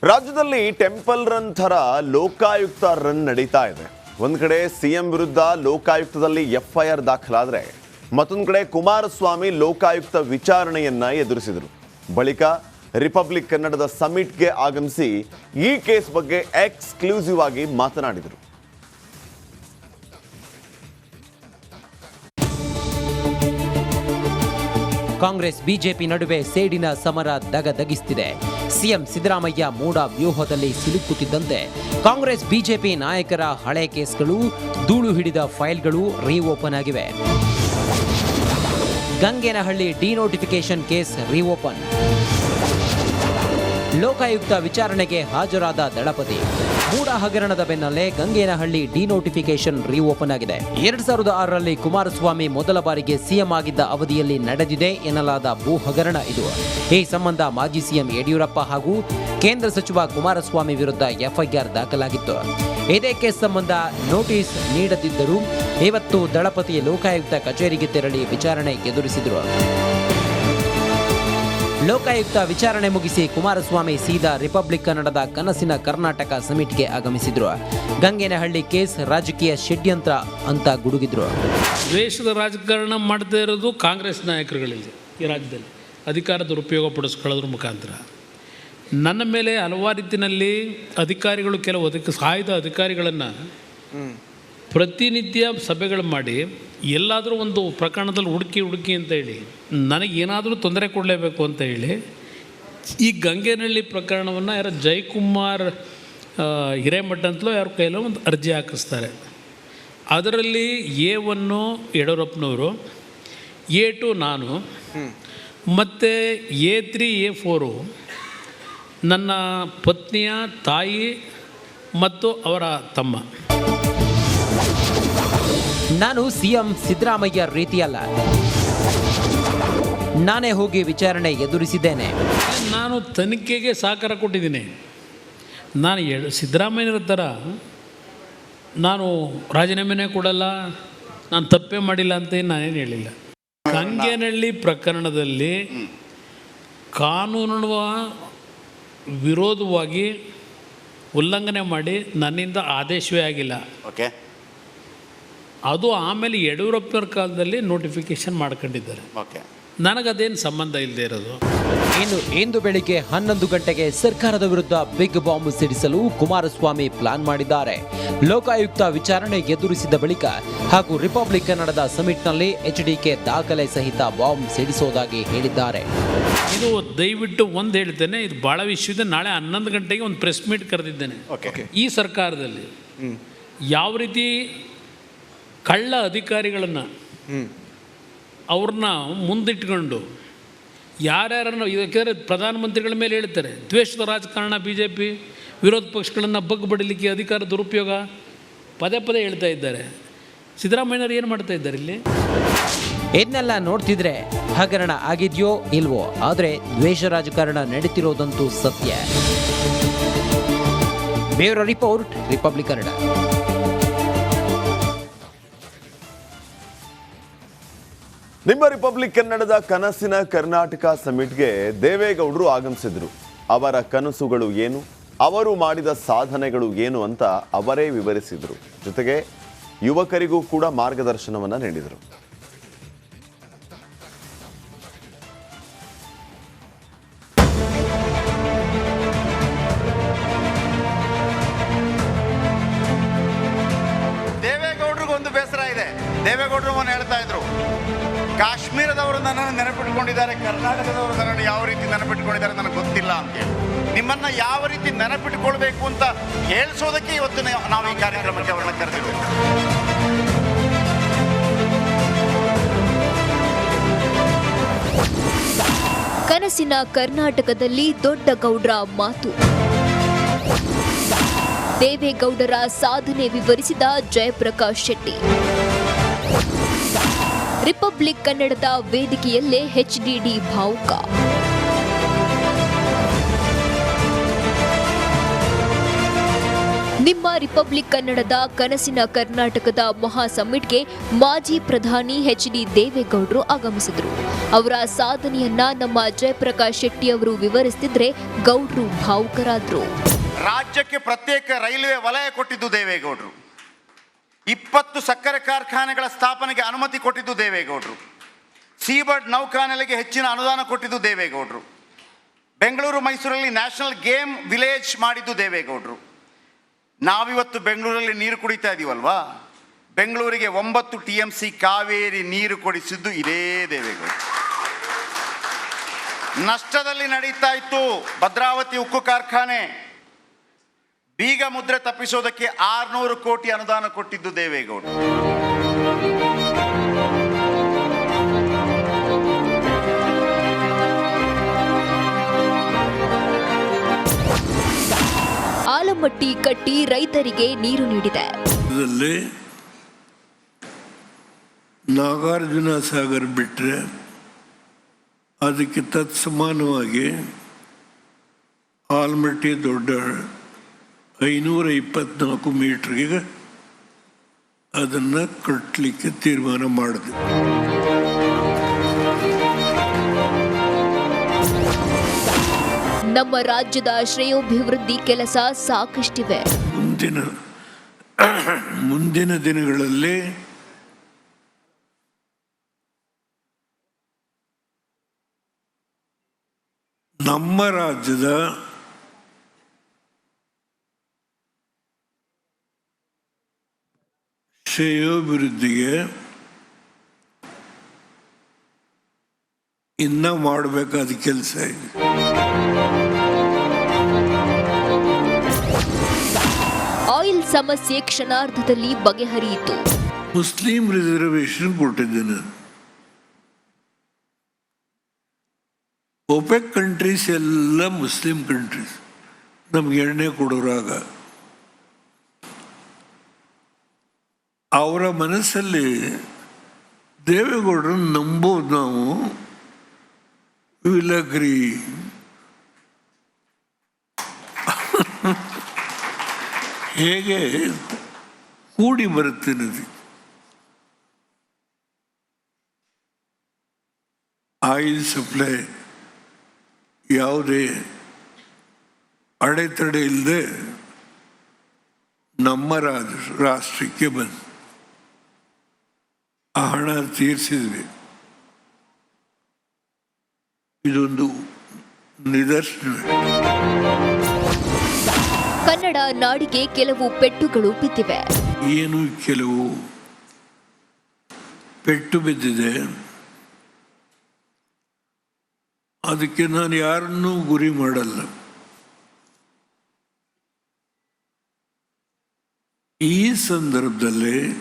ರಾಜ್ಯದಲ್ಲಿ temple run ಥರ Lokayukta run ನಡೀತಾ ಇದೆ. ಒಂದು ಕಡೆ ಸಿಎಂ ವಿರುದ್ಧ ಲೋಕಾಯುಕ್ತದಲ್ಲಿ ಎಫ್ಐಆರ್ ದಾಖಲಾದರೆ ಮತ್ತೊಂದು ಕಡೆ ಕುಮಾರಸ್ವಾಮಿ ಲೋಕಾಯುಕ್ತ ವಿಚಾರಣೆಯನ್ನ ಎದುರಿಸಿದರು. ಬಳಿಕ ರಿಪಬ್ಲಿಕ್ ಕನ್ನಡದ ಸಮಿಟ್ಗೆ ಆಗಮಿಸಿ ಈ ಕೇಸ್ ಬಗ್ಗೆ ಎಕ್ಸ್ಕ್ಲೂಸಿವ್ ಆಗಿ ಮಾತನಾಡಿದರು. ಕಾಂಗ್ರೆಸ್ ಬಿಜೆಪಿ ನಡುವೆ ಸೇಡಿನ ಸಮರ ದಗದಗಿಸ್ತಿದೆ. ಸಿಎಂ ಸಿದ್ದರಾಮಯ್ಯ ಮೂಡ ವ್ಯೂಹದಲ್ಲಿ ಸಿಲುಕುತ್ತಿದ್ದಂತೆ ಕಾಂಗ್ರೆಸ್ ಬಿಜೆಪಿ ನಾಯಕರ ಹಳೆ ಕೇಸ್ಗಳು, ಧೂಳು ಹಿಡಿದ ಫೈಲ್ಗಳು ರೀಓಪನ್ ಆಗಿವೆ. Gangenahalli denotification case reopen. Lokayukta ವಿಚಾರಣೆಗೆ ಹಾಜರಾದ ದಳಪತಿ. ಮೂಡ ಹಗರಣದ ಬೆನ್ನಲ್ಲೇ ಗಂಗೇನಹಳ್ಳಿ ಡಿನೋಟಿಫಿಕೇಶನ್ ರೀಓಪನ್ ಆಗಿದೆ. 2006ರಲ್ಲಿ ಕುಮಾರಸ್ವಾಮಿ ಮೊದಲ ಬಾರಿಗೆ ಸಿಎಂ ಆಗಿದ್ದ ಅವಧಿಯಲ್ಲಿ ನಡೆದಿದೆ ಎನ್ನಲಾದ ಭೂ ಹಗರಣ ಇದು. ಈ ಸಂಬಂಧ ಮಾಜಿ ಸಿಎಂ ಯಡಿಯೂರಪ್ಪ ಹಾಗೂ ಕೇಂದ್ರ ಸಚಿವ ಕುಮಾರಸ್ವಾಮಿ ವಿರುದ್ಧ ಎಫ್ಐಆರ್ ದಾಖಲಾಗಿತ್ತು. ಇದೇ ಕೇಸ್ ಸಂಬಂಧ ನೋಟಿಸ್ ನೀಡದಿದ್ದರೂ ಇವತ್ತು ದಳಪತಿ ಲೋಕಾಯುಕ್ತ ಕಚೇರಿಗೆ ತೆರಳಿ ವಿಚಾರಣೆ ಎದುರಿಸಿದರು. ಲೋಕಾಯುಕ್ತ ವಿಚಾರಣೆ ಮುಗಿಸಿ ಕುಮಾರಸ್ವಾಮಿ ಸೀದಾ ರಿಪಬ್ಲಿಕ್ ಕನ್ನಡದ ಕನಸಿನ ಕರ್ನಾಟಕ ಸಮಿಟ್ಗೆ ಆಗಮಿಸಿದ್ರು. ಗಂಗೇನಹಳ್ಳಿ ಕೇಸ್ ರಾಜಕೀಯ ಷಡ್ಯಂತ್ರ ಅಂತ ಗುಡುಗಿದ್ರು. ದ್ವೇಷದ ರಾಜಕಾರಣ ಮಾಡ್ತಾ ಇರೋದು ಕಾಂಗ್ರೆಸ್ ನಾಯಕರುಗಳಿದೆ. ಈ ರಾಜ್ಯದಲ್ಲಿ ಅಧಿಕಾರ ದುರುಪಯೋಗ ಪಡಿಸ್ಕೊಳ್ಳೋದ್ರ ಮುಖಾಂತರ ನನ್ನ ಮೇಲೆ ಹಲವಾರು ರೀತಿಯಲ್ಲಿ ಅಧಿಕಾರಿಗಳು ಕೆಲವು ಆಯ್ದ ಅಧಿಕಾರಿಗಳನ್ನು ಪ್ರತಿನಿತ್ಯ ಸಭೆಗಳು ಮಾಡಿ ಎಲ್ಲಾದರೂ ಒಂದು ಪ್ರಕರಣದಲ್ಲಿ ಹುಡುಕಿ ಅಂತ ಹೇಳಿ ನನಗೇನಾದರೂ ತೊಂದರೆ ಕೊಡಲೇಬೇಕು ಅಂತ ಹೇಳಿ ಈ ಗಂಗೇನಹಳ್ಳಿ ಪ್ರಕರಣವನ್ನು ಯಾರೋ ಜಯಕುಮಾರ್ ಹಿರೇಮಠ ಅಂತಲೋ ಯಾರ ಕೈಲೋ ಒಂದು ಅರ್ಜಿ ಹಾಕಿಸ್ತಾರೆ. ಅದರಲ್ಲಿ A1 ಯಡಿಯೂರಪ್ಪನವರು, A2 ನಾನು, ಮತ್ತು A3 A4 ನನ್ನ ಪತ್ನಿಯ ತಾಯಿ ಮತ್ತು ಅವರ ತಮ್ಮ. ನಾನು ಸಿಎಂ ಸಿದ್ದರಾಮಯ್ಯ ರೀತಿಯಲ್ಲ, ನಾನೇ ಹೋಗಿ ವಿಚಾರಣೆ ಎದುರಿಸಿದ್ದೇನೆ. ನಾನು ತನಿಖೆಗೆ ಸಹಕಾರ ಕೊಟ್ಟಿದ್ದೀನಿ. ನಾನು ಸಿದ್ದರಾಮಯ್ಯರ ಥರ ನಾನು ರಾಜೀನಾಮೆನೇ ಕೊಡಲ್ಲ, ನಾನು ತಪ್ಪೇ ಮಾಡಿಲ್ಲ ಅಂತ ನಾನೇನು ಹೇಳಿಲ್ಲ. ಗಂಗೇನಹಳ್ಳಿ ಪ್ರಕರಣದಲ್ಲಿ ಕಾನೂನು ವಿರೋಧವಾಗಿ ಉಲ್ಲಂಘನೆ ಮಾಡಿ ನನ್ನಿಂದ ಆದೇಶವೇ ಆಗಿಲ್ಲ. ಓಕೆ, ಅದು ಆಮೇಲೆ ಯಡಿಯೂರಪ್ಪನವ್ರ ಕಾಲದಲ್ಲಿ ನೋಟಿಫಿಕೇಶನ್ ಮಾಡ್ಕೊಂಡಿದ್ದಾರೆ. ಓಕೆ, ನನಗದೇನು ಸಂಬಂಧ ಇಲ್ಲದೆ ಇರೋದು. ಇಂದು ಬೆಳಿಗ್ಗೆ 11 ಗಂಟೆಗೆ ಸರ್ಕಾರದ ವಿರುದ್ಧ ಬಿಗ್ ಬಾಂಬ್ ಸಿಡಿಸಲು ಕುಮಾರಸ್ವಾಮಿ ಪ್ಲಾನ್ ಮಾಡಿದ್ದಾರೆ. ಲೋಕಾಯುಕ್ತ ವಿಚಾರಣೆ ಎದುರಿಸಿದ ಬಳಿಕ ಹಾಗೂ ರಿಪಬ್ಲಿಕ್ ಕನ್ನಡದ ಸಮಿಟ್ನಲ್ಲಿ HDK ದಾಖಲೆ ಸಹಿತ ಬಾಂಬ್ ಸಿಡಿಸೋದಾಗಿ ಹೇಳಿದ್ದಾರೆ. ಇದು ದಯವಿಟ್ಟು ಒಂದು ಹೇಳ್ತೇನೆ, ಇದು ಭಾಳ ವಿಷಯದ. ನಾಳೆ 11 ಗಂಟೆಗೆ ಒಂದು ಪ್ರೆಸ್ ಮೀಟ್ ಕರೆದಿದ್ದೇನೆ. ಈ ಸರ್ಕಾರದಲ್ಲಿ ಯಾವ ರೀತಿ ಕಳ್ಳ ಅಧಿಕಾರಿಗಳನ್ನು ಅವ್ರನ್ನ ಮುಂದಿಟ್ಕೊಂಡು ಯಾರ್ಯಾರನ್ನು, ಯಾಕೆಂದರೆ ಪ್ರಧಾನಮಂತ್ರಿಗಳ ಮೇಲೆ ಹೇಳ್ತಾರೆ ದ್ವೇಷದ ರಾಜಕಾರಣ, BJP ವಿರೋಧ ಪಕ್ಷಗಳನ್ನು ಬಗ್ಬಡಿಲಿಕ್ಕೆ ಅಧಿಕಾರ ದುರುಪಯೋಗ ಪದೇ ಪದೇ ಹೇಳ್ತಾ ಇದ್ದಾರೆ. ಸಿದ್ದರಾಮಯ್ಯನವರು ಏನು ಮಾಡ್ತಾ ಇದ್ದಾರೆ ಇಲ್ಲಿ? ಇದನ್ನೆಲ್ಲ ನೋಡ್ತಿದ್ರೆ ಹಗರಣ ಆಗಿದೆಯೋ ಇಲ್ವೋ, ಆದರೆ ದ್ವೇಷ ರಾಜಕಾರಣ ನಡೀತಿರೋದಂತೂ ಸತ್ಯ. Bureau report, republic Kannada. ನಿಮ್ಮ ರಿಪಬ್ಲಿಕ್ ಕನ್ನಡದ ಕನಸಿನ ಕರ್ನಾಟಕ ಸಮಿಟ್ಗೆ ದೇವೇಗೌಡರು ಆಗಮಿಸಿದ್ರು. ಅವರ ಕನಸುಗಳು ಏನು, ಅವರು ಮಾಡಿದ ಸಾಧನೆಗಳು ಏನು ಅಂತ ಅವರೇ ವಿವರಿಸಿದರು. ಜೊತೆಗೆ ಯುವಕರಿಗೂ ಕೂಡ ಮಾರ್ಗದರ್ಶನವನ್ನು ನೀಡಿದರು. ದೇವೇಗೌಡರಿಗೊಂದು ಬೇಸರ ಇದೆ. ದೇವೇಗೌಡರು ಹೇಳ್ತಾ ಇದ್ರು, ಕಾಶ್ಮೀರದವರು ನನ್ನನ್ನು ನೆನಪಿಟ್ಕೊಂಡಿದ್ದಾರೆ, ಕರ್ನಾಟಕದವರು ನನ್ನನ್ನು ಯಾವ ರೀತಿ ನೆನಪಿಟ್ಕೊಂಡಿದ್ದಾರೆ ನನಗೆ ಗೊತ್ತಿಲ್ಲ ಅಂತೇಳಿ. ನಿಮ್ಮನ್ನು ಯಾವ ರೀತಿ ನೆನಪಿಟ್ಕೊಳ್ಬೇಕು ಅಂತ ಹೇಳಿಸೋದಕ್ಕೆ ಇವತ್ತು ನಾವು ಈ ಕಾರ್ಯಕ್ರಮಕ್ಕೆ ಅವ್ರನ್ನ ಕರೆದಿದ್ದೇವೆ. ಕನಸಿನ ಕರ್ನಾಟಕದಲ್ಲಿ ದೊಡ್ಡ ಗೌಡ್ರ ಮಾತು. ದೇವೇಗೌಡರ ಸಾಧನೆ ವಿವರಿಸಿದ ಜಯಪ್ರಕಾಶ್ ಶೆಟ್ಟಿ. ರಿಪಬ್ಲಿಕ್ ಕನ್ನಡದ ವೇದಿಕೆಯಲ್ಲೇ HDD ಭಾವುಕ. ನಿಮ್ಮ ರಿಪಬ್ಲಿಕ್ ಕನ್ನಡದ ಕನಸಿನ ಕರ್ನಾಟಕದ ಮಹಾ ಸಮ್ಮಿಟ್ಗೆ ಮಾಜಿ ಪ್ರಧಾನಿ ಎಚ್.ಡಿ. ದೇವೇಗೌಡರು ಆಗಮಿಸಿದರು. ಅವರ ಸಾಧನೆಯನ್ನ ನಮ್ಮ ಜಯಪ್ರಕಾಶ್ ಶೆಟ್ಟಿ ಅವರು ವಿವರಿಸುತ್ತಿದ್ರೆ ಗೌಡ್ರು ಭಾವುಕರಾದ್ರು. ರಾಜ್ಯಕ್ಕೆ ಪ್ರತ್ಯೇಕ ರೈಲ್ವೆ ವಲಯ ಕೊಟ್ಟಿದ್ದು ದೇವೇಗೌಡರು. 20 ಸಕ್ಕರೆ ಕಾರ್ಖಾನೆಗಳ ಸ್ಥಾಪನೆಗೆ ಅನುಮತಿ ಕೊಟ್ಟಿದ್ದು ದೇವೇಗೌಡರು. ಸೀಬರ್ಡ್ ನೌಕಾನೆಲೆಗೆ ಹೆಚ್ಚಿನ ಅನುದಾನ ಕೊಟ್ಟಿದ್ದು ದೇವೇಗೌಡರು. ಬೆಂಗಳೂರು ಮೈಸೂರಲ್ಲಿ ನ್ಯಾಷನಲ್ ಗೇಮ್ ವಿಲೇಜ್ ಮಾಡಿದ್ದು ದೇವೇಗೌಡರು. ನಾವಿವತ್ತು ಬೆಂಗಳೂರಲ್ಲಿ ನೀರು ಕುಡಿತಾ ಇದೀವಲ್ವಾ, ಬೆಂಗಳೂರಿಗೆ 9 TMC ಕಾವೇರಿ ನೀರು ಕೊಡಿಸಿದ್ದು ಇದೇ ದೇವೇಗೌಡರು. ನಷ್ಟದಲ್ಲಿ ನಡೀತಾ ಇತ್ತು ಭದ್ರಾವತಿ ಉಕ್ಕು ಕಾರ್ಖಾನೆ, ಬೀಗ ಮುದ್ರೆ ತಪ್ಪಿಸೋದಕ್ಕೆ 600 ಕೋಟಿ ಅನುದಾನ ಕೊಟ್ಟಿದ್ದು ದೇವೇಗೌಡರು. ಆಲಮಟ್ಟಿ ಕಟ್ಟಿ ರೈತರಿಗೆ ನೀರು ನೀಡಿದೆ. ನಾಗಾರ್ಜುನ ಸಾಗರ್ ಬಿಟ್ಟರೆ ಅದಕ್ಕೆ ತತ್ಸಮಾನವಾಗಿ ಆಲಮಟ್ಟಿ ದೊಡ್ಡ 524 ಮೀಟ್ರಿಗೆ ಅದನ್ನು ಕಟ್ಟಲಿಕ್ಕೆ ತೀರ್ಮಾನ ಮಾಡಿದೆ. ನಮ್ಮ ರಾಜ್ಯದ ಶ್ರೇಯೋಭಿವೃದ್ಧಿ ಕೆಲಸ ಸಾಕಷ್ಟಿವೆ. ಮುಂದಿನ ದಿನಗಳಲ್ಲಿ ನಮ್ಮ ರಾಜ್ಯದ ಶ್ರೇಯೋಭಿವೃದ್ಧಿಗೆ ಇನ್ನ ಮಾಡಬೇಕಾದ ಕೆಲಸ ಇದೆ. ಆಯಿಲ್ ಸಮಸ್ಯೆ ಕ್ಷಣಾರ್ಧದಲ್ಲಿ ಬಗೆಹರಿಯಿತು. ಮುಸ್ಲಿಂ ರಿಸರ್ವೇಶನ್ ಕೊಟ್ಟಿದ್ದೇನೆ. ಒಪೆಕ್ ಕಂಟ್ರೀಸ್ ಎಲ್ಲ ಮುಸ್ಲಿಂ ಕಂಟ್ರೀಸ್ ನಮ್ಗೆ ಎಣ್ಣೆ ಕೊಡೋರಾಗ ಅವರ ಮನಸ್ಸಲ್ಲಿ ದೇವೇಗೌಡರನ್ನು ನಂಬೋದು ನಾವು ವಿಲ್ ಅಗ್ರಿ. ಹೇಗೆ ಕೂಡಿ ಬರುತ್ತೆ ನದಿ. ಆಯಿಲ್ ಸಪ್ಲೈ ಯಾವುದೇ ಅಡೆತಡೆ ಇಲ್ಲದೆ ನಮ್ಮ ರಾಷ್ಟ್ರಕ್ಕೆ ಬಂದು ಆ ಹಣ ತೀರಿಸಿದ್ವಿ. ಇದೊಂದು ನಿದರ್ಶನ. ಕನ್ನಡ ನಾಡಿಗೆ ಕೆಲವು ಪೆಟ್ಟುಗಳು ಬಿದ್ದಿವೆ. ಏನು ಕೆಲವು ಪೆಟ್ಟು ಬಿದ್ದಿದೆ. ಅದಕ್ಕೆ ನಾನು ಯಾರನ್ನೂ ಗುರಿ ಮಾಡಲ್ಲ. ಈ ಸಂದರ್ಭದಲ್ಲಿ